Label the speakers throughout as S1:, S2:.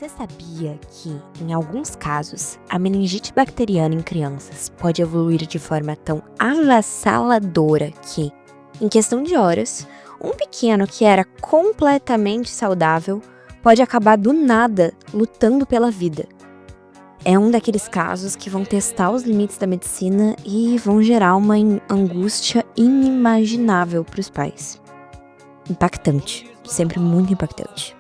S1: Você sabia que, em alguns casos, a meningite bacteriana em crianças pode evoluir de forma tão avassaladora que, em questão de horas, um pequeno que era completamente saudável pode acabar do nada lutando pela vida? É um daqueles casos que vão testar os limites da medicina e vão gerar uma angústia inimaginável para os pais. Impactante, sempre muito impactante.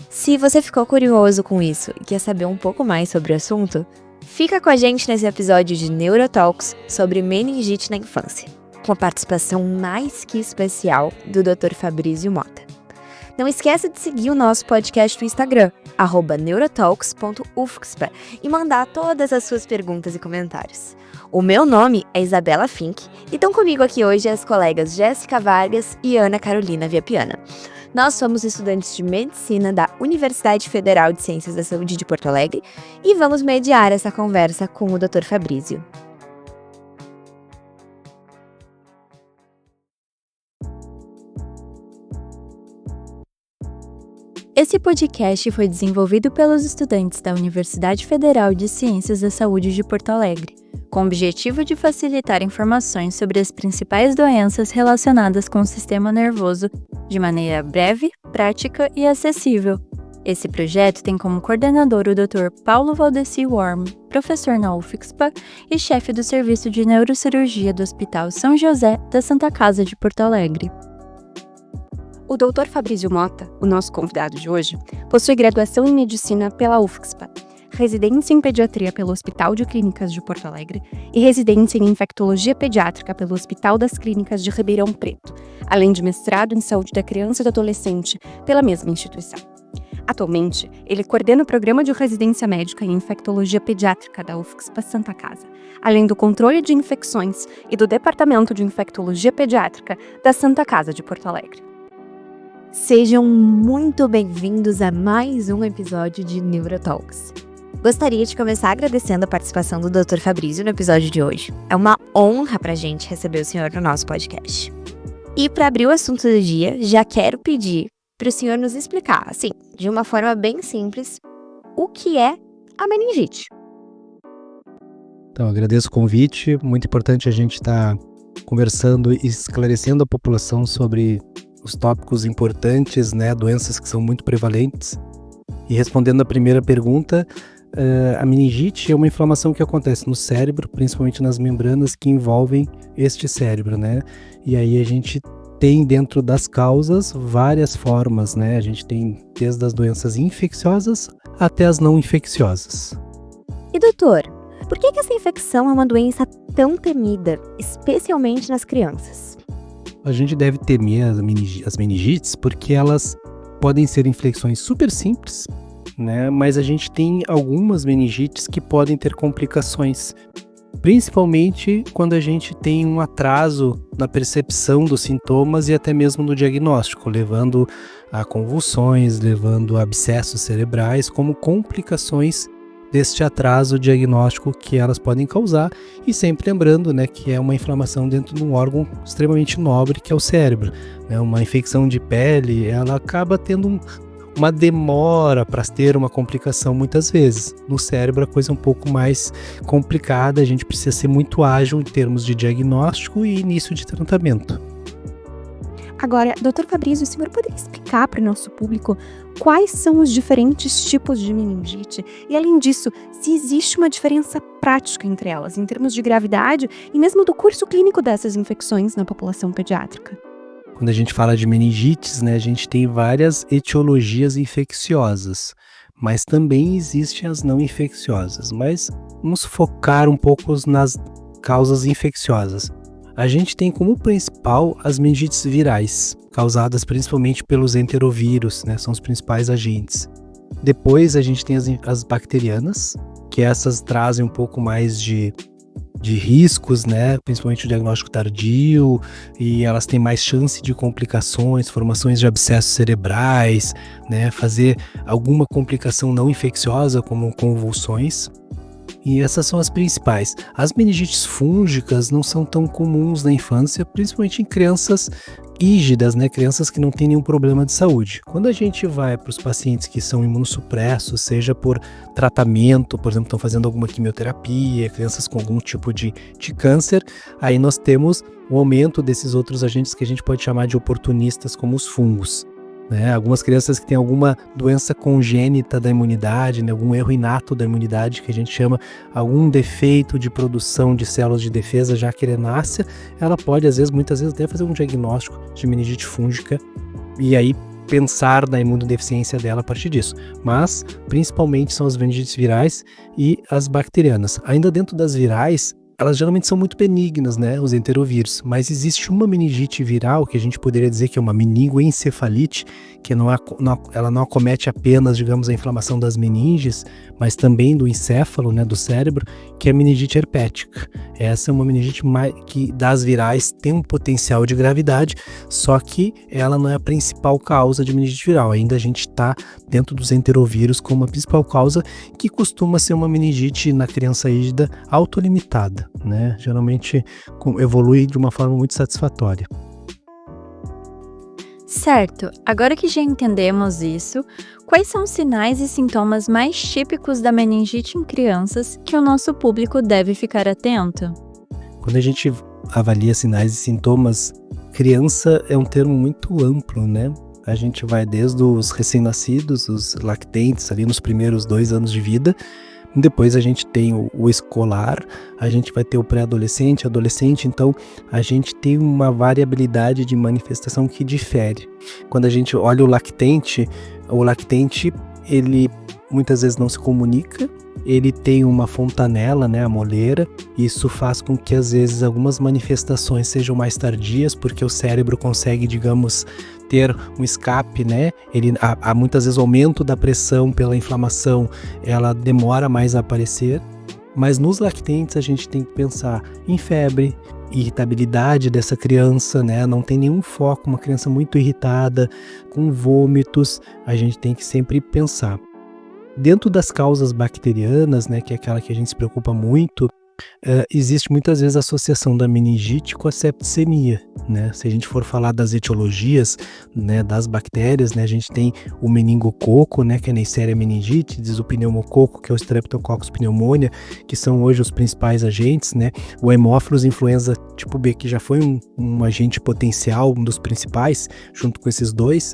S1: Se você ficou curioso com isso e quer saber um pouco mais sobre o assunto, fica com a gente nesse episódio de Neurotalks sobre meningite na infância, com a participação mais que especial do Dr. Fabrício Mota. Não esqueça de seguir o nosso podcast no Instagram, @neurotalks.ufxpa, e mandar todas as suas perguntas e comentários. O meu nome é Isabela Fink e estão comigo aqui hoje as colegas Jéssica Vargas e Ana Carolina Viapiana. Nós somos estudantes de Medicina da Universidade Federal de Ciências da Saúde de Porto Alegre e vamos mediar essa conversa com o Dr. Fabrício.
S2: Esse podcast foi desenvolvido pelos estudantes da Universidade Federal de Ciências da Saúde de Porto Alegre, com o objetivo de facilitar informações sobre as principais doenças relacionadas com o sistema nervoso de maneira breve, prática e acessível. Esse projeto tem como coordenador o Dr. Paulo Valdeci Worm, professor na UFXPA e chefe do Serviço de Neurocirurgia do Hospital São José da Santa Casa de Porto Alegre.
S3: O Dr. Fabrício Mota, o nosso convidado de hoje, possui graduação em Medicina pela UFXPA, residência em Pediatria pelo Hospital de Clínicas de Porto Alegre e residência em Infectologia Pediátrica pelo Hospital das Clínicas de Ribeirão Preto, além de mestrado em Saúde da Criança e do Adolescente pela mesma instituição. Atualmente, ele coordena o Programa de Residência Médica em Infectologia Pediátrica da UFXPA Santa Casa, além do controle de infecções e do Departamento de Infectologia Pediátrica da Santa Casa de Porto Alegre.
S1: Sejam muito bem-vindos a mais um episódio de Neurotalks. Gostaria de começar agradecendo a participação do Dr. Fabrício no episódio de hoje. É uma honra pra gente receber o senhor no nosso podcast. E para abrir o assunto do dia, já quero pedir para o senhor nos explicar, assim, de uma forma bem simples, o que é a meningite.
S4: Então, agradeço o convite. Muito importante a gente estar conversando e esclarecendo a população sobre os tópicos importantes, né, doenças que são muito prevalentes. E respondendo a primeira pergunta, a meningite é uma inflamação que acontece no cérebro, principalmente nas membranas que envolvem este cérebro, né? E aí a gente tem dentro das causas várias formas, né? A gente tem desde as doenças infecciosas até as não infecciosas.
S1: E doutor, por que essa infecção é uma doença tão temida, especialmente nas crianças?
S4: A gente deve temer as meningites porque elas podem ser infecções super simples, né? Mas a gente tem algumas meningites que podem ter complicações, principalmente quando a gente tem um atraso na percepção dos sintomas e até mesmo no diagnóstico, levando a convulsões, levando a abscessos cerebrais como complicações deste atraso diagnóstico que elas podem causar, e sempre lembrando, né, que é uma inflamação dentro de um órgão extremamente nobre que é o cérebro, né? Uma infecção de pele, ela acaba tendo uma demora para ter uma complicação muitas vezes. No cérebro a coisa é um pouco mais complicada, a gente precisa ser muito ágil em termos de diagnóstico e início de tratamento.
S3: Agora, Dr. Fabrício, o senhor poderia explicar para o nosso público quais são os diferentes tipos de meningite? E, além disso, se existe uma diferença prática entre elas, em termos de gravidade e mesmo do curso clínico dessas infecções na população pediátrica?
S4: Quando a gente fala de meningites, né, a gente tem várias etiologias infecciosas, mas também existem as não infecciosas. Mas vamos focar um pouco nas causas infecciosas. A gente tem como principal as meningites virais, causadas principalmente pelos enterovírus, né? São os principais agentes. Depois a gente tem as bacterianas, que essas trazem um pouco mais de riscos, né? Principalmente o diagnóstico tardio, e elas têm mais chance de complicações, formações de abscessos cerebrais, né? Fazer alguma complicação não infecciosa, como convulsões. E essas são as principais. As meningites fúngicas não são tão comuns na infância, principalmente em crianças rígidas, né? Crianças que não têm nenhum problema de saúde. Quando a gente vai para os pacientes que são imunossupressos, seja por tratamento, por exemplo, estão fazendo alguma quimioterapia, crianças com algum tipo de câncer, aí nós temos o aumento desses outros agentes que a gente pode chamar de oportunistas, como os fungos. Né? Algumas crianças que têm alguma doença congênita da imunidade, né? Algum erro inato da imunidade, que a gente chama algum defeito de produção de células de defesa já que ele nasce, ela pode, muitas vezes, até fazer um diagnóstico de meningite fúngica e aí pensar na imunodeficiência dela a partir disso. Mas, principalmente, são as meningites virais e as bacterianas. Ainda dentro das virais, elas geralmente são muito benignas, né, os enterovírus, mas existe uma meningite viral que a gente poderia dizer que é uma meningoencefalite, que ela não acomete apenas, digamos, a inflamação das meninges, mas também do encéfalo, né, do cérebro, que é a meningite herpética. Essa é uma meningite que das virais tem um potencial de gravidade, só que ela não é a principal causa de meningite viral. Ainda a gente está dentro dos enterovírus como a principal causa, que costuma ser uma meningite na criança rígida autolimitada, né? Geralmente evolui de uma forma muito satisfatória.
S2: Certo, agora que já entendemos isso, quais são os sinais e sintomas mais típicos da meningite em crianças que o nosso público deve ficar atento?
S4: Quando a gente avalia sinais e sintomas, criança é um termo muito amplo, né? A gente vai desde os recém-nascidos, os lactentes, ali nos primeiros 2 anos de vida. Depois a gente tem o escolar, a gente vai ter o pré-adolescente, adolescente, então a gente tem uma variabilidade de manifestação que difere. Quando a gente olha o lactente, ele muitas vezes não se comunica, ele tem uma fontanela, né, a moleira, isso faz com que às vezes algumas manifestações sejam mais tardias, porque o cérebro consegue, digamos, ter um escape, né? Há muitas vezes o aumento da pressão pela inflamação, ela demora mais a aparecer, mas nos lactentes a gente tem que pensar em febre, irritabilidade dessa criança, né? Não tem nenhum foco, uma criança muito irritada, com vômitos, a gente tem que sempre pensar. Dentro das causas bacterianas, né, que é aquela que a gente se preocupa muito, existe muitas vezes a associação da meningite com a septicemia, né? Se a gente for falar das etiologias, né, das bactérias, né, a gente tem o meningococo, né, que é a Neisseria meningitis, o pneumococo, que é o Streptococcus pneumoniae, que são hoje os principais agentes, né? O Haemophilus influenza tipo B, que já foi um agente potencial, um dos principais, junto com esses dois.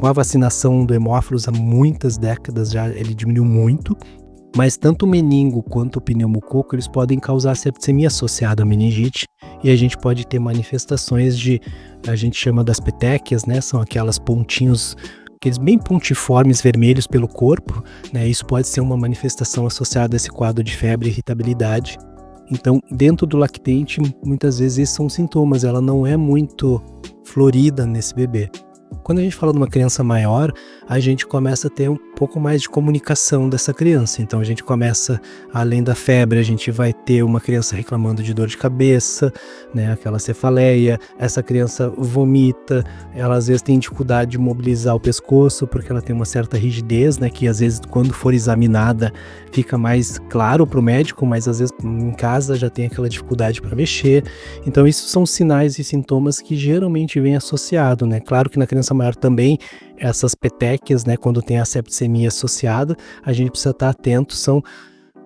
S4: Com a vacinação do Haemophilus há muitas décadas já ele diminuiu muito, mas tanto o meningo quanto o pneumococo eles podem causar septicemia associada à meningite e a gente pode ter manifestações a gente chama das petequias, né? São aquelas pontinhos, aqueles bem pontiformes vermelhos pelo corpo, né? Isso pode ser uma manifestação associada a esse quadro de febre e irritabilidade. Então, dentro do lactente, muitas vezes esses são sintomas, ela não é muito florida nesse bebê. Quando a gente fala de uma criança maior, a gente começa a ter um pouco mais de comunicação dessa criança. Então a gente começa, além da febre, a gente vai ter uma criança reclamando de dor de cabeça, né, aquela cefaleia, essa criança vomita, ela às vezes tem dificuldade de mobilizar o pescoço, porque ela tem uma certa rigidez, né, que às vezes quando for examinada fica mais claro para o médico, mas às vezes em casa já tem aquela dificuldade para mexer. Então isso são sinais e sintomas que geralmente vêm associado, né? Claro que na criança maior também essas petequias, né, quando tem a septicemia associada, a gente precisa estar atento, são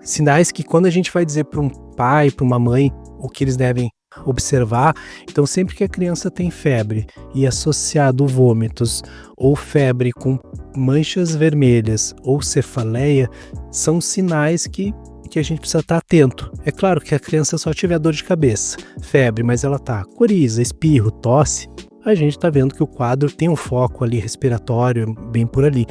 S4: sinais que quando a gente vai dizer para um pai, para uma mãe, o que eles devem observar, então sempre que a criança tem febre e associado vômitos ou febre com manchas vermelhas ou cefaleia, são sinais que a gente precisa estar atento. É claro que a criança só tiver dor de cabeça, febre, mas ela tá coriza, espirro, tosse, a gente está vendo que o quadro tem um foco ali respiratório bem por ali.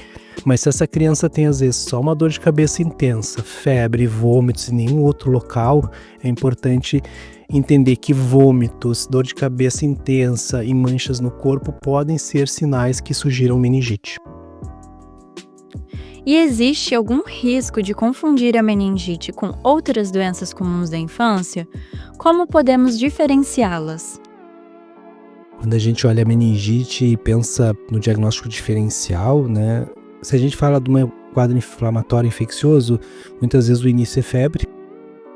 S4: Mas se essa criança tem às vezes só uma dor de cabeça intensa, febre, vômitos em nenhum outro local, é importante entender que vômitos, dor de cabeça intensa e manchas no corpo podem ser sinais que sugiram meningite.
S2: E existe algum risco de confundir a meningite com outras doenças comuns da infância? Como podemos diferenciá-las?
S4: Quando a gente olha a meningite e pensa no diagnóstico diferencial, né? Se a gente fala de um quadro inflamatório infeccioso, muitas vezes o início é febre,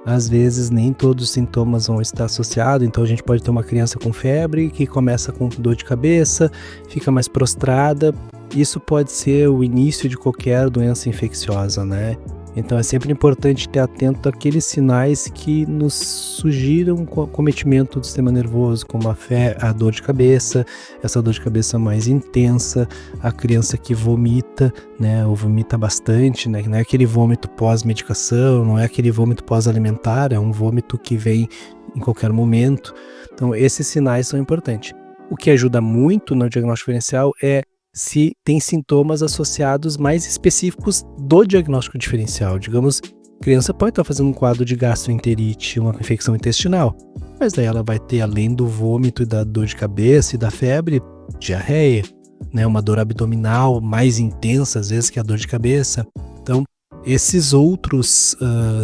S4: às vezes nem todos os sintomas vão estar associados, então a gente pode ter uma criança com febre que começa com dor de cabeça, fica mais prostrada. Isso pode ser o início de qualquer doença infecciosa, né? Então é sempre importante ter atento àqueles sinais que nos sugiram o cometimento do sistema nervoso, como a dor de cabeça, essa dor de cabeça mais intensa, a criança que vomita, né, ou vomita bastante, né, não é aquele vômito pós-medicação, não é aquele vômito pós-alimentar, é um vômito que vem em qualquer momento. Então esses sinais são importantes. O que ajuda muito no diagnóstico diferencial é se tem sintomas associados mais específicos do diagnóstico diferencial. Digamos, a criança pode estar fazendo um quadro de gastroenterite, uma infecção intestinal, mas daí ela vai ter, além do vômito e da dor de cabeça e da febre, diarreia, né, uma dor abdominal mais intensa, às vezes, que a dor de cabeça. Então, esses outros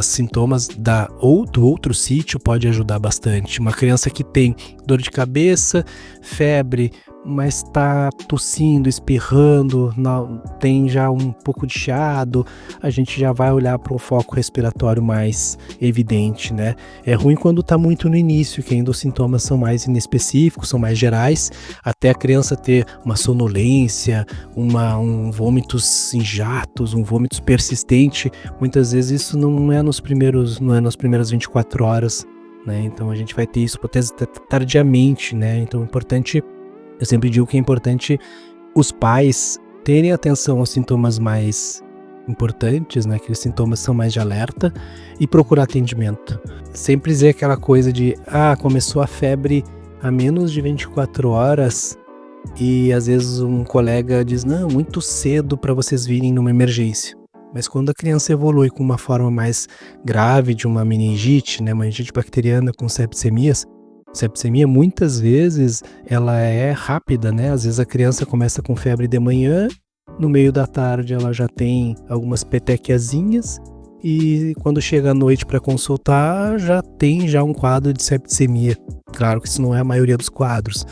S4: sintomas do outro sítio pode ajudar bastante. Uma criança que tem dor de cabeça, febre, mas está tossindo, espirrando, tem já um pouco de chiado, a gente já vai olhar para um foco respiratório mais evidente, né? É ruim quando está muito no início, que ainda os sintomas são mais inespecíficos, são mais gerais, até a criança ter uma sonolência, um vômitos em jatos, um vômito persistente. Muitas vezes isso não é nas primeiras 24 horas, né? Então a gente vai ter isso tardiamente, né? Então é importante. Eu sempre digo que é importante os pais terem atenção aos sintomas mais importantes, né? Aqueles sintomas são mais de alerta, e procurar atendimento. Sempre dizer aquela coisa de, começou a febre há menos de 24 horas e às vezes um colega diz, não, muito cedo para vocês virem numa emergência. Mas quando a criança evolui com uma forma mais grave de uma meningite, né? Uma meningite bacteriana com septicemias, septicemia muitas vezes ela é rápida, né? Às vezes a criança começa com febre de manhã, no meio da tarde ela já tem algumas petequiazinhas e quando chega à noite para consultar já tem um quadro de septicemia. Claro que isso não é a maioria dos quadros,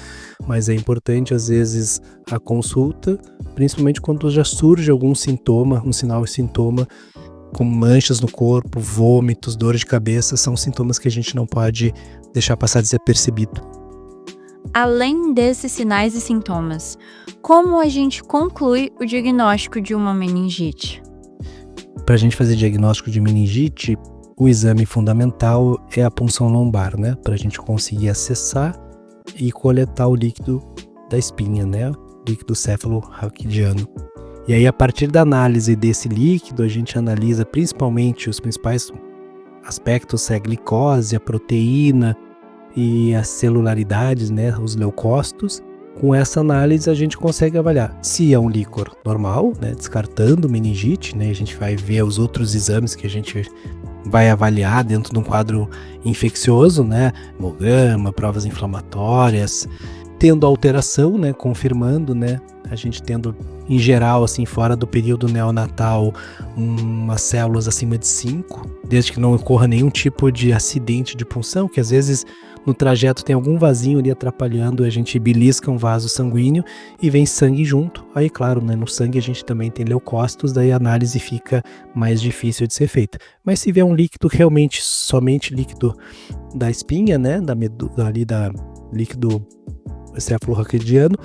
S4: mas é importante às vezes a consulta, principalmente quando já surge algum sintoma, um sinal e sintoma, como manchas no corpo, vômitos, dor de cabeça, são sintomas que a gente não pode deixar passar desapercebido.
S2: Além desses sinais e sintomas, como a gente conclui o diagnóstico de uma meningite?
S4: Para a gente fazer diagnóstico de meningite, o exame fundamental é a punção lombar, né? Para a gente conseguir acessar e coletar o líquido da espinha, né? Líquido cefalorraquidiano. E aí, a partir da análise desse líquido, a gente analisa principalmente os principais aspectos, a glicose, a proteína e as celularidades, né, os leucócitos. Com essa análise, a gente consegue avaliar se é um líquor normal, né, descartando meningite, né, a gente vai ver os outros exames que a gente vai avaliar dentro de um quadro infeccioso, né, hemograma, provas inflamatórias, tendo alteração, né, confirmando, né, a gente tendo em geral, assim, fora do período neonatal, umas células acima de 5, desde que não ocorra nenhum tipo de acidente de punção, que às vezes no trajeto tem algum vasinho ali atrapalhando, a gente belisca um vaso sanguíneo e vem sangue junto. Aí, claro, né, no sangue a gente também tem leucócitos, daí a análise fica mais difícil de ser feita. Mas se vier um líquido realmente, somente líquido da espinha, né, líquido cefalorraquidiano,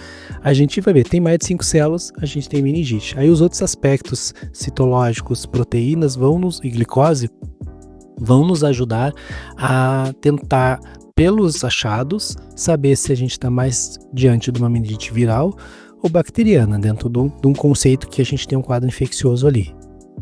S4: a gente vai ver, tem mais de 5 células, a gente tem meningite. Aí os outros aspectos citológicos, proteínas e glicose vão nos ajudar a tentar, pelos achados, saber se a gente está mais diante de uma meningite viral ou bacteriana, dentro de um conceito que a gente tem um quadro infeccioso ali.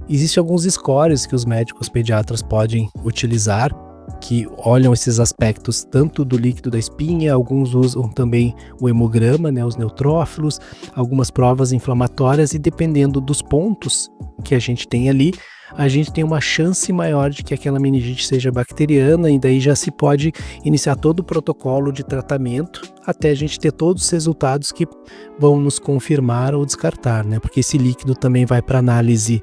S4: Existem alguns scores que os médicos pediatras podem utilizar, que olham esses aspectos tanto do líquido da espinha, alguns usam também o hemograma, né, os neutrófilos, algumas provas inflamatórias, e dependendo dos pontos que a gente tem ali, a gente tem uma chance maior de que aquela meningite seja bacteriana, e daí já se pode iniciar todo o protocolo de tratamento até a gente ter todos os resultados que vão nos confirmar ou descartar, né? Porque esse líquido também vai para análise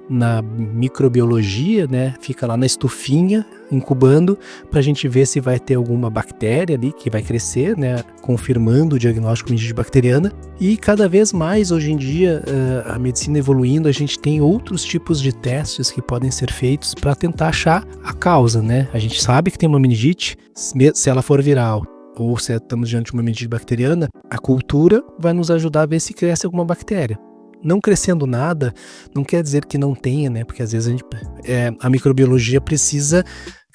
S4: na microbiologia, né? Fica lá na estufinha, incubando, para a gente ver se vai ter alguma bactéria ali que vai crescer, né? Confirmando o diagnóstico de meningite bacteriana. E cada vez mais, hoje em dia, a medicina evoluindo, a gente tem outros tipos de testes que podem ser feitos para tentar achar a causa, né? A gente sabe que tem uma meningite, se ela for viral, ou se estamos diante de uma meningite bacteriana, a cultura vai nos ajudar a ver se cresce alguma bactéria. Não crescendo nada, não quer dizer que não tenha, né? Porque às vezes a microbiologia precisa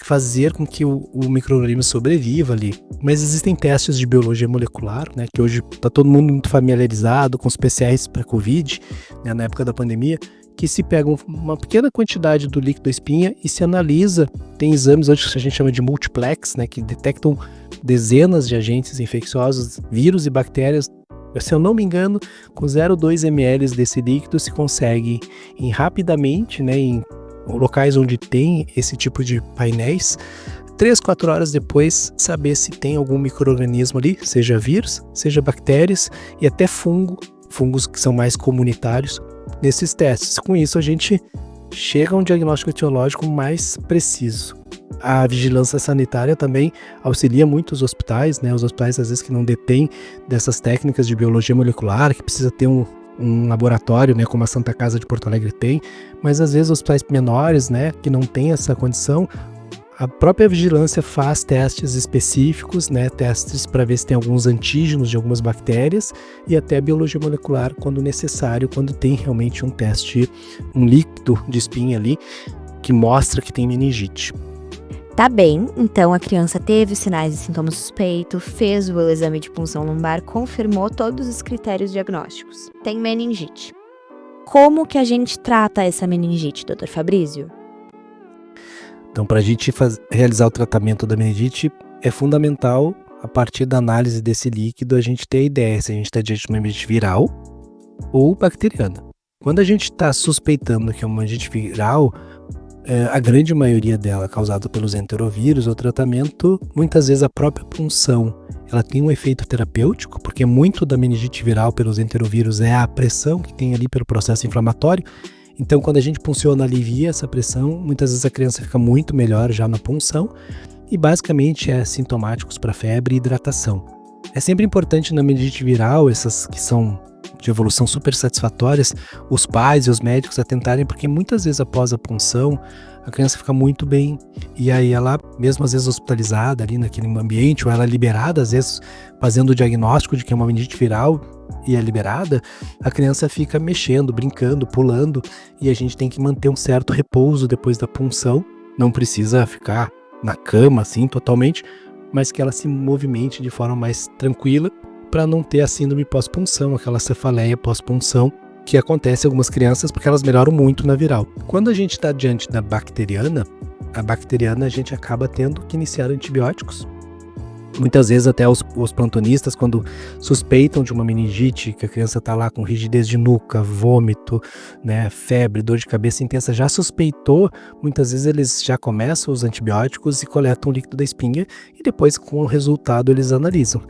S4: fazer com que o micro-organismo sobreviva ali. Mas existem testes de biologia molecular, né? Que hoje está todo mundo muito familiarizado com os PCRs para Covid, né, na época da pandemia, que se pega uma pequena quantidade do líquido da espinha e se analisa. Tem exames hoje que a gente chama de multiplex, né? Que detectam dezenas de agentes infecciosos, vírus e bactérias. Se eu não me engano, com 0,2 ml desse líquido se consegue rapidamente, né, em locais onde tem esse tipo de painéis, 3, 4 horas depois, saber se tem algum micro-organismo ali, seja vírus, seja bactérias e até fungos que são mais comunitários nesses testes. Com isso, a gente chega a um diagnóstico etiológico mais preciso. A vigilância sanitária também auxilia muito os hospitais, né? Os hospitais, às vezes, que não detêm dessas técnicas de biologia molecular, que precisa ter um laboratório, né? Como a Santa Casa de Porto Alegre tem, mas às vezes hospitais menores, né? Que não têm essa condição, a própria vigilância faz testes específicos, né? Testes para ver se tem alguns antígenos de algumas bactérias e até biologia molecular quando necessário, quando tem realmente um teste, um líquido de espinha ali que mostra que tem meningite.
S1: Tá bem, então a criança teve sinais e sintomas suspeitos, fez o exame de punção lombar, confirmou todos os critérios diagnósticos. Tem meningite. Como que a gente trata essa meningite, Dr. Fabrício?
S4: Então, para a gente realizar o tratamento da meningite, é fundamental, a partir da análise desse líquido, a gente ter a ideia se a gente está diante de uma meningite viral ou bacteriana. Quando a gente está suspeitando que é uma meningite viral, a grande maioria dela causada pelos enterovírus, o tratamento, muitas vezes a própria punção, ela tem um efeito terapêutico, porque muito da meningite viral pelos enterovírus é a pressão que tem ali pelo processo inflamatório. Então, quando a gente punciona, alivia essa pressão, muitas vezes a criança fica muito melhor já na punção e basicamente é sintomáticos para febre e hidratação. É sempre importante na meningite viral, essas que são de evolução super satisfatórias, os pais e os médicos atentarem, porque muitas vezes após a punção, a criança fica muito bem, e aí ela, mesmo às vezes hospitalizada ali naquele ambiente, ou ela liberada, às vezes fazendo o diagnóstico de que é uma meningite viral e é liberada, a criança fica mexendo, brincando, pulando, e a gente tem que manter um certo repouso depois da punção, não precisa ficar na cama assim totalmente, mas que ela se movimente de forma mais tranquila, para não ter a síndrome pós-punção, aquela cefaleia pós-punção, que acontece em algumas crianças porque elas melhoram muito na viral. Quando a gente está diante da bacteriana, a bacteriana a gente acaba tendo que iniciar antibióticos. Muitas vezes até os plantonistas, quando suspeitam de uma meningite, que a criança está lá com rigidez de nuca, vômito, né, febre, dor de cabeça intensa, já suspeitou, muitas vezes eles já começam os antibióticos e coletam o líquido da espinha e depois com o resultado eles analisam.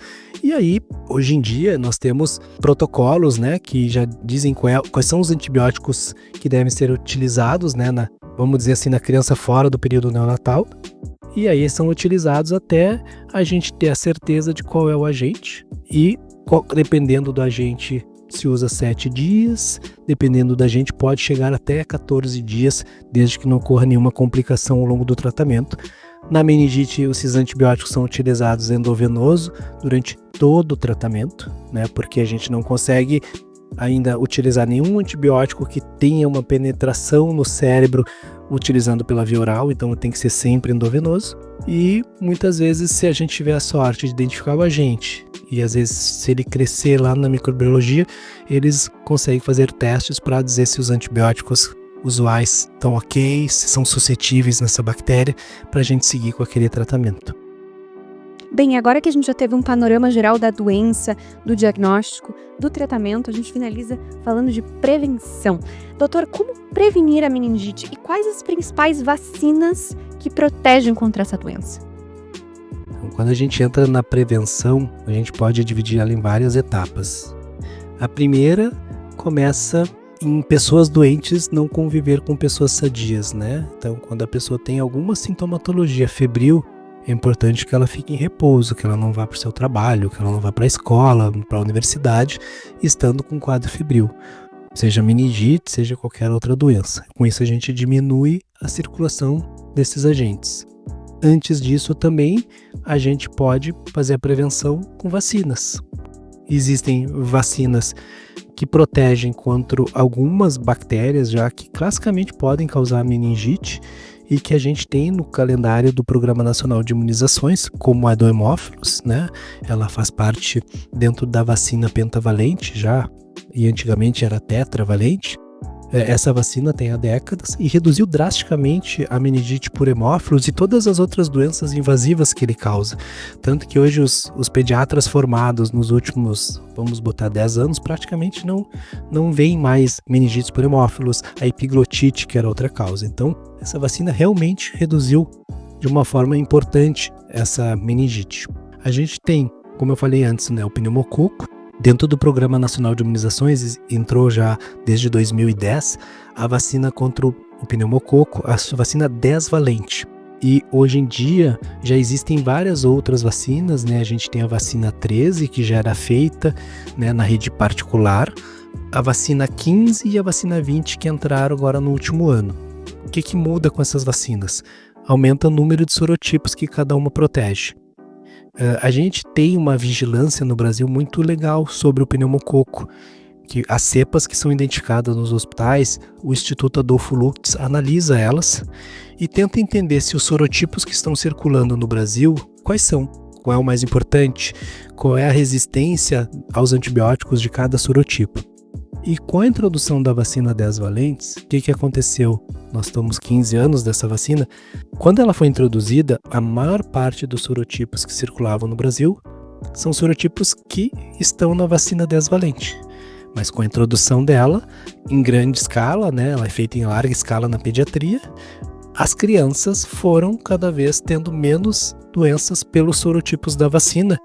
S4: E aí, hoje em dia, nós temos protocolos, né, que já dizem quais são os antibióticos que devem ser utilizados, né, vamos dizer assim, na criança fora do período neonatal. E aí são utilizados até a gente ter a certeza de qual é o agente e, dependendo do agente, se usa 7 dias, dependendo da agente pode chegar até 14 dias, desde que não ocorra nenhuma complicação ao longo do tratamento. Na meningite, esses antibióticos são utilizados endovenoso durante todo o tratamento, né, porque a gente não consegue ainda utilizar nenhum antibiótico que tenha uma penetração no cérebro utilizando pela via oral, então tem que ser sempre endovenoso. E muitas vezes, se a gente tiver a sorte de identificar o agente, e às vezes se ele crescer lá na microbiologia, eles conseguem fazer testes para dizer se os antibióticos usuais estão ok, se são suscetíveis nessa bactéria, para a gente seguir com aquele tratamento.
S3: Bem, agora que a gente já teve um panorama geral da doença, do diagnóstico, do tratamento, a gente finaliza falando de prevenção. Doutor, como prevenir a meningite e quais as principais vacinas que protegem contra essa doença?
S4: Então, quando a gente entra na prevenção, a gente pode dividir ela em várias etapas. A primeira começa em pessoas doentes não conviver com pessoas sadias, né? Então, quando a pessoa tem alguma sintomatologia febril, é importante que ela fique em repouso, que ela não vá para o seu trabalho, que ela não vá para a escola, para a universidade, estando com quadro febril. Seja meningite, seja qualquer outra doença. Com isso a gente diminui a circulação desses agentes. Antes disso também, a gente pode fazer a prevenção com vacinas. Existem vacinas que protegem contra algumas bactérias já que classicamente podem causar meningite e que a gente tem no calendário do Programa Nacional de Imunizações, como a do hemófilos, né? Ela faz parte dentro da vacina pentavalente já, e antigamente era tetravalente. Essa vacina tem há décadas e reduziu drasticamente a meningite por hemófilos e todas as outras doenças invasivas que ele causa. Tanto que hoje os pediatras formados nos últimos, vamos botar 10 anos, praticamente não veem mais meningites por hemófilos, a epiglotite, que era outra causa. Então, essa vacina realmente reduziu de uma forma importante essa meningite. A gente tem, como eu falei antes, né, o pneumococo. Dentro do Programa Nacional de Imunizações, entrou já desde 2010 a vacina contra o pneumococo, a vacina 10-valente. E hoje em dia já existem várias outras vacinas, né? A gente tem a vacina 13, que já era feita, né, na rede particular, a vacina 15 e a vacina 20, que entraram agora no último ano. O que muda com essas vacinas? Aumenta o número de sorotipos que cada uma protege. A gente tem uma vigilância no Brasil muito legal sobre o pneumococo, que as cepas que são identificadas nos hospitais, o Instituto Adolfo Lutz analisa elas e tenta entender se os sorotipos que estão circulando no Brasil, quais são, qual é o mais importante, qual é a resistência aos antibióticos de cada sorotipo. E com a introdução da vacina 10 valentes, o que aconteceu? Nós estamos 15 anos dessa vacina. Quando ela foi introduzida, a maior parte dos sorotipos que circulavam no Brasil são sorotipos que estão na vacina 10 valente. Mas com a introdução dela, em grande escala, né, ela é feita em larga escala na pediatria, as crianças foram cada vez tendo menos doenças pelos sorotipos da vacina,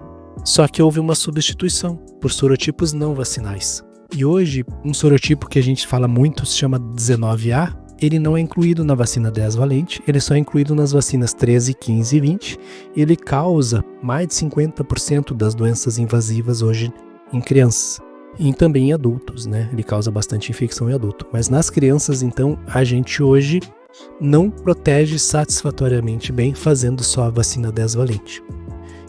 S4: só que houve uma substituição por sorotipos não vacinais. E hoje, um sorotipo que a gente fala muito se chama 19A, ele não é incluído na vacina 10 valente, ele só é incluído nas vacinas 13, 15 e 20. Ele causa mais de 50% das doenças invasivas hoje em crianças. E também em adultos, né? Ele causa bastante infecção em adulto. Mas nas crianças, então, a gente hoje não protege satisfatoriamente bem fazendo só a vacina 10 valente.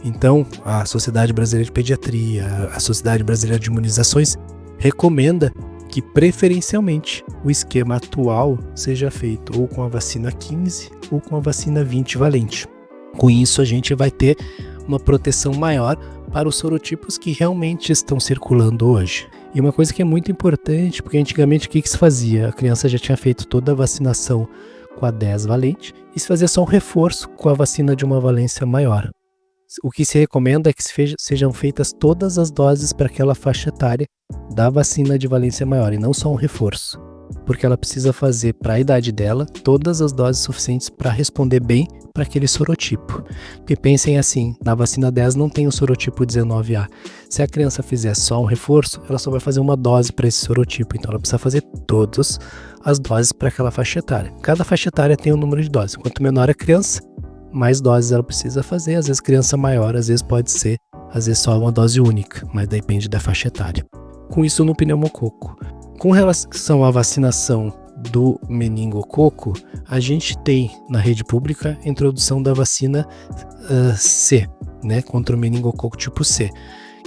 S4: Então, a Sociedade Brasileira de Pediatria, a Sociedade Brasileira de Imunizações recomenda que preferencialmente o esquema atual seja feito ou com a vacina 15 ou com a vacina 20 valente. Com isso a gente vai ter uma proteção maior para os sorotipos que realmente estão circulando hoje. E uma coisa que é muito importante, porque antigamente o que se fazia? A criança já tinha feito toda a vacinação com a 10 valente e se fazia só um reforço com a vacina de uma valência maior. O que se recomenda é que sejam feitas todas as doses para aquela faixa etária da vacina de valência maior e não só um reforço, porque ela precisa fazer para a idade dela todas as doses suficientes para responder bem para aquele sorotipo. Porque pensem assim, na vacina 10 não tem o sorotipo 19A. Se a criança fizer só um reforço, ela só vai fazer uma dose para esse sorotipo, então ela precisa fazer todas as doses para aquela faixa etária. Cada faixa etária tem um número de doses. Quanto menor a criança, mais doses ela precisa fazer. Às vezes criança maior, às vezes pode ser, às vezes só uma dose única, mas depende da faixa etária. Com isso no pneumococo. Com relação à vacinação do meningococo, a gente tem na rede pública a introdução da vacina C, né, contra o meningococo tipo C,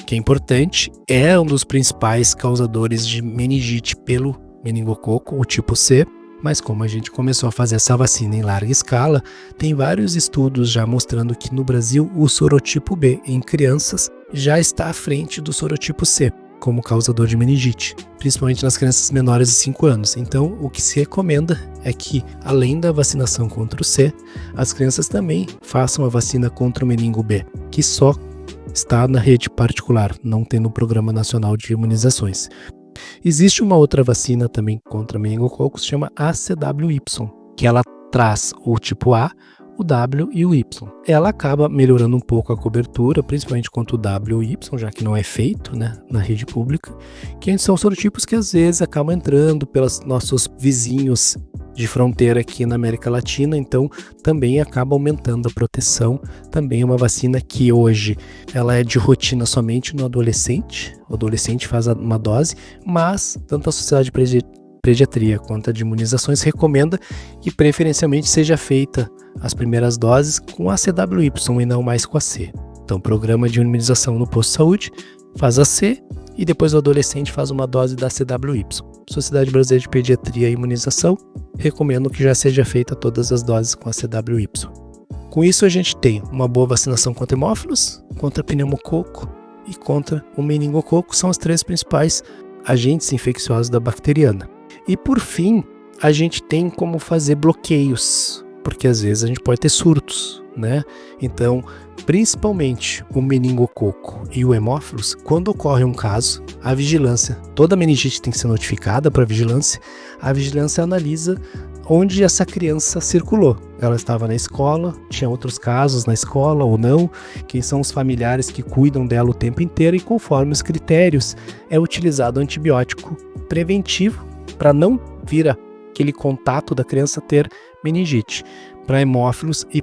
S4: que é importante, é um dos principais causadores de meningite pelo meningococo, o tipo C. Mas como a gente começou a fazer essa vacina em larga escala, tem vários estudos já mostrando que no Brasil o sorotipo B em crianças já está à frente do sorotipo C como causador de meningite, principalmente nas crianças menores de 5 anos. Então, o que se recomenda é que, além da vacinação contra o C, as crianças também façam a vacina contra o meningo B, que só está na rede particular, não tem no Programa Nacional de Imunizações. Existe uma outra vacina também contra meningococo, se chama ACWY, que ela traz o tipo A, o W e o Y. Ela acaba melhorando um pouco a cobertura, principalmente quanto o W e o Y, já que não é feito, né, na rede pública, que são sorotipos que às vezes acabam entrando pelos nossos vizinhos de fronteira aqui na América Latina, então também acaba aumentando a proteção. Também é uma vacina que hoje ela é de rotina somente no adolescente. O adolescente faz uma dose, mas tanto a Sociedade de Pediatria quanto a de Imunizações recomenda que preferencialmente seja feita as primeiras doses com a CWY e não mais com a C. Então, programa de imunização no posto de saúde faz a C e depois o adolescente faz uma dose da CWY. Sociedade Brasileira de Pediatria e Imunização recomendo que já seja feita todas as doses com a CWY. Com isso a gente tem uma boa vacinação contra hemófilos, contra pneumococo e contra o meningococo, são os 3 principais agentes infecciosos da bacteriana. E por fim, a gente tem como fazer bloqueios, porque às vezes a gente pode ter surtos, né? Então, principalmente o meningococo e o hemófilos, quando ocorre um caso, a vigilância, toda a meningite tem que ser notificada para a vigilância analisa onde essa criança circulou. Ela estava na escola, tinha outros casos na escola ou não, quem são os familiares que cuidam dela o tempo inteiro, e conforme os critérios é utilizado antibiótico preventivo para não vir aquele contato da criança ter meningite, para hemófilos e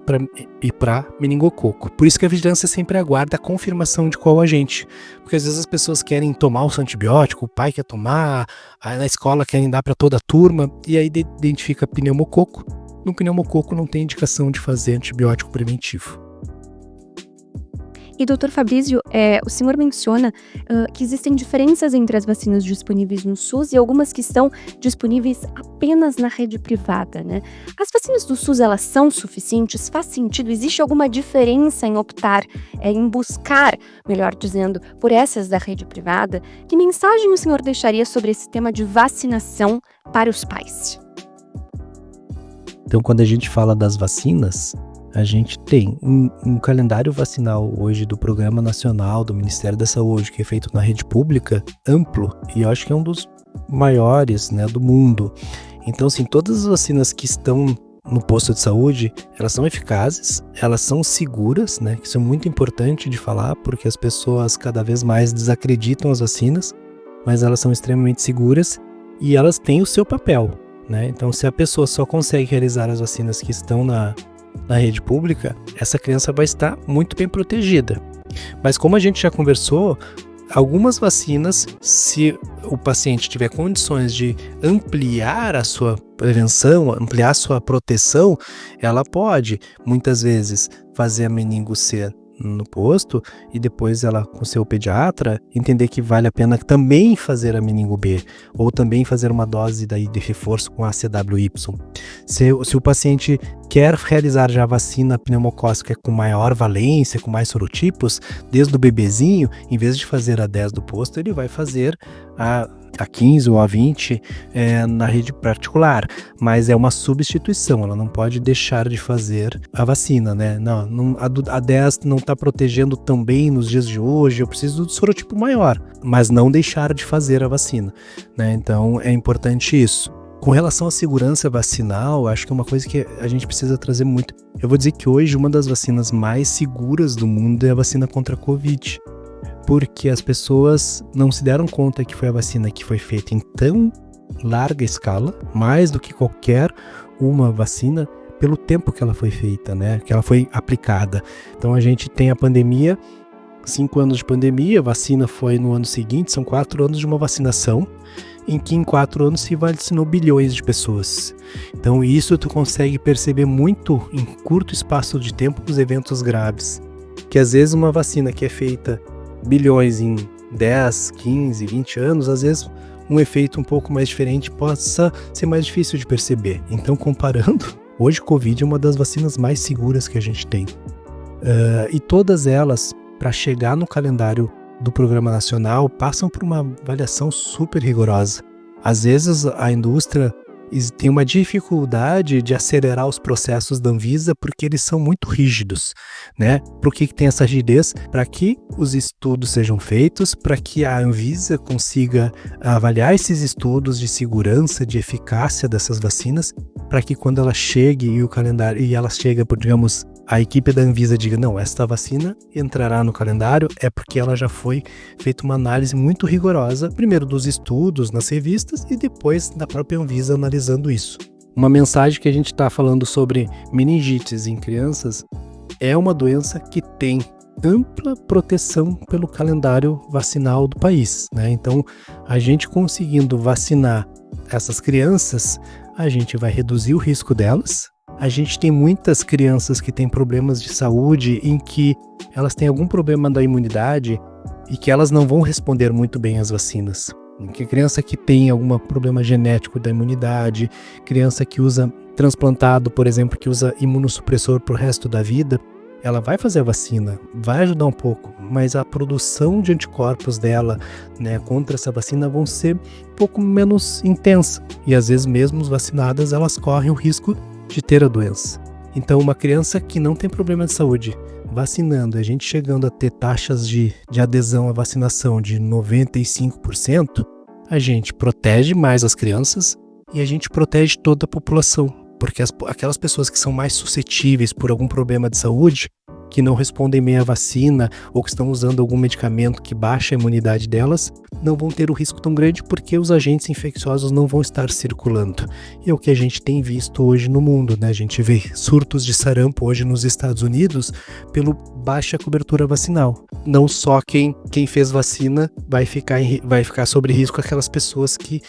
S4: para meningococo. Por isso que a vigilância sempre aguarda a confirmação de qual agente, porque às vezes as pessoas querem tomar o seu antibiótico, o pai quer tomar, aí na escola querem dar para toda a turma, e aí identifica pneumococo. No pneumococo não tem indicação de fazer antibiótico preventivo.
S3: E, doutor Fabrício, o senhor menciona que existem diferenças entre as vacinas disponíveis no SUS e algumas que estão disponíveis apenas na rede privada, né? As vacinas do SUS, elas são suficientes? Faz sentido? Existe alguma diferença em optar, em buscar, melhor dizendo, por essas da rede privada? Que mensagem o senhor deixaria sobre esse tema de vacinação para os pais?
S4: Então, quando a gente fala das vacinas, a gente tem um calendário vacinal hoje do Programa Nacional do Ministério da Saúde, que é feito na rede pública, amplo, e eu acho que é um dos maiores, né, do mundo. Então, assim, todas as vacinas que estão no posto de saúde, elas são eficazes, elas são seguras, né, que isso é muito importante de falar, porque as pessoas cada vez mais desacreditam as vacinas, mas elas são extremamente seguras e elas têm o seu papel, né? Então, se a pessoa só consegue realizar as vacinas que estão na rede pública, essa criança vai estar muito bem protegida. Mas como a gente já conversou, algumas vacinas, se o paciente tiver condições de ampliar a sua prevenção, ampliar a sua proteção, ela pode, muitas vezes, fazer a meningo C no posto e depois ela, com o seu pediatra, entender que vale a pena também fazer a meningo B ou também fazer uma dose daí de reforço com a CWY. Se o paciente quer realizar já a vacina pneumocócica com maior valência, com mais sorotipos, desde o bebezinho, em vez de fazer a 10 do posto, ele vai fazer a 15 ou a 20 na rede particular, mas é uma substituição, ela não pode deixar de fazer a vacina, né? A 10 não está protegendo tão bem nos dias de hoje, eu preciso do sorotipo maior, mas não deixar de fazer a vacina, né? Então é importante isso. Com relação à segurança vacinal, acho que é uma coisa que a gente precisa trazer muito. Eu vou dizer que hoje uma das vacinas mais seguras do mundo é a vacina contra a Covid, porque as pessoas não se deram conta que foi a vacina que foi feita em tão larga escala, mais do que qualquer uma vacina, pelo tempo que ela foi feita, né? Que ela foi aplicada. Então a gente tem a pandemia, 5 anos de pandemia, a vacina foi no ano seguinte, são 4 anos de uma vacinação, em que em 4 anos se vacinou bilhões de pessoas. Então isso tu consegue perceber muito em curto espaço de tempo os eventos graves, que às vezes uma vacina que é feita bilhões em 10, 15, 20 anos, às vezes um efeito um pouco mais diferente possa ser mais difícil de perceber. Então, comparando, hoje Covid é uma das vacinas mais seguras que a gente tem. E todas elas, para chegar no calendário do Programa Nacional, passam por uma avaliação super rigorosa. Às vezes a indústria tem uma dificuldade de acelerar os processos da Anvisa porque eles são muito rígidos, né? Por que tem essa rigidez? Para que os estudos sejam feitos, para que a Anvisa consiga avaliar esses estudos de segurança, de eficácia dessas vacinas para que quando ela chegue e o calendário, e ela chega por, digamos, a equipe da Anvisa diga, não, esta vacina entrará no calendário, é porque ela já foi feita uma análise muito rigorosa, primeiro dos estudos nas revistas e depois da própria Anvisa analisando isso. Uma mensagem que a gente está falando sobre meningites em crianças é uma doença que tem ampla proteção pelo calendário vacinal do país, né? Então, a gente conseguindo vacinar essas crianças, a gente vai reduzir o risco delas. A gente tem muitas crianças que têm problemas de saúde em que elas têm algum problema da imunidade e que elas não vão responder muito bem às vacinas. Que criança que tem algum problema genético da imunidade, criança que usa transplantado, por exemplo, que usa imunossupressor pro resto da vida, ela vai fazer a vacina, vai ajudar um pouco, mas a produção de anticorpos dela, né, contra essa vacina vão ser um pouco menos intensa. E às vezes mesmo vacinadas, elas correm o risco de ter a doença. Então uma criança que não tem problema de saúde, vacinando, a gente chegando a ter taxas de adesão à vacinação de 95%, a gente protege mais as crianças e a gente protege toda a população. Porque aquelas pessoas que são mais suscetíveis por algum problema de saúde, que não respondem bem à vacina ou que estão usando algum medicamento que baixa a imunidade delas, não vão ter o risco tão grande porque os agentes infecciosos não vão estar circulando. E é o que a gente tem visto hoje no mundo, né? A gente vê surtos de sarampo hoje nos Estados Unidos pela baixa cobertura vacinal. Não só quem fez vacina vai ficar sobre risco aquelas pessoas que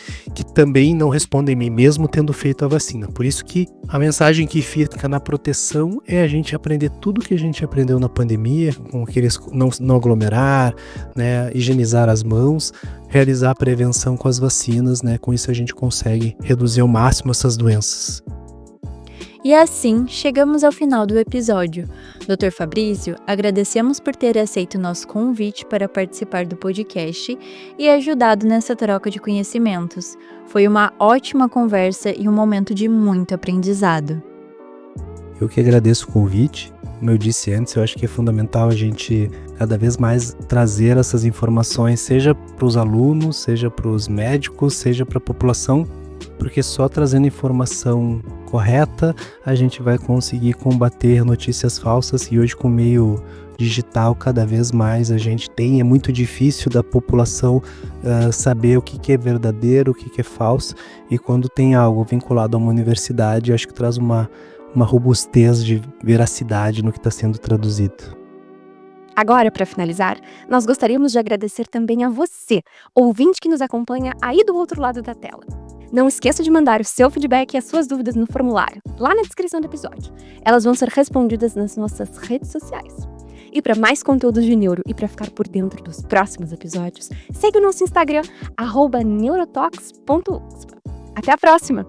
S4: também não respondem bem, mesmo tendo feito a vacina. Por isso que a mensagem que fica na proteção é a gente aprender tudo que a gente aprendeu na pandemia, com aqueles não aglomerar, né, higienizar as mãos, realizar a prevenção com as vacinas, né, com isso a gente consegue reduzir ao máximo essas doenças.
S2: E assim, chegamos ao final do episódio. Dr. Fabrício, agradecemos por ter aceito o nosso convite para participar do podcast e ajudado nessa troca de conhecimentos. Foi uma ótima conversa e um momento de muito aprendizado.
S4: Eu que agradeço o convite. Como eu disse antes, eu acho que é fundamental a gente cada vez mais trazer essas informações, seja para os alunos, seja para os médicos, seja para a população, porque só trazendo informação correta a gente vai conseguir combater notícias falsas. E hoje, com o meio digital, cada vez mais a gente tem, é muito difícil da população saber o que é verdadeiro, o que é falso, e quando tem algo vinculado a uma universidade, eu acho que traz uma robustez de veracidade no que está sendo traduzido.
S3: Agora, para finalizar, nós gostaríamos de agradecer também a você, ouvinte que nos acompanha aí do outro lado da tela. Não esqueça de mandar o seu feedback e as suas dúvidas no formulário, lá na descrição do episódio. Elas vão ser respondidas nas nossas redes sociais. E para mais conteúdos de neuro e para ficar por dentro dos próximos episódios, segue o nosso Instagram, @neurotox.usp. Até a próxima!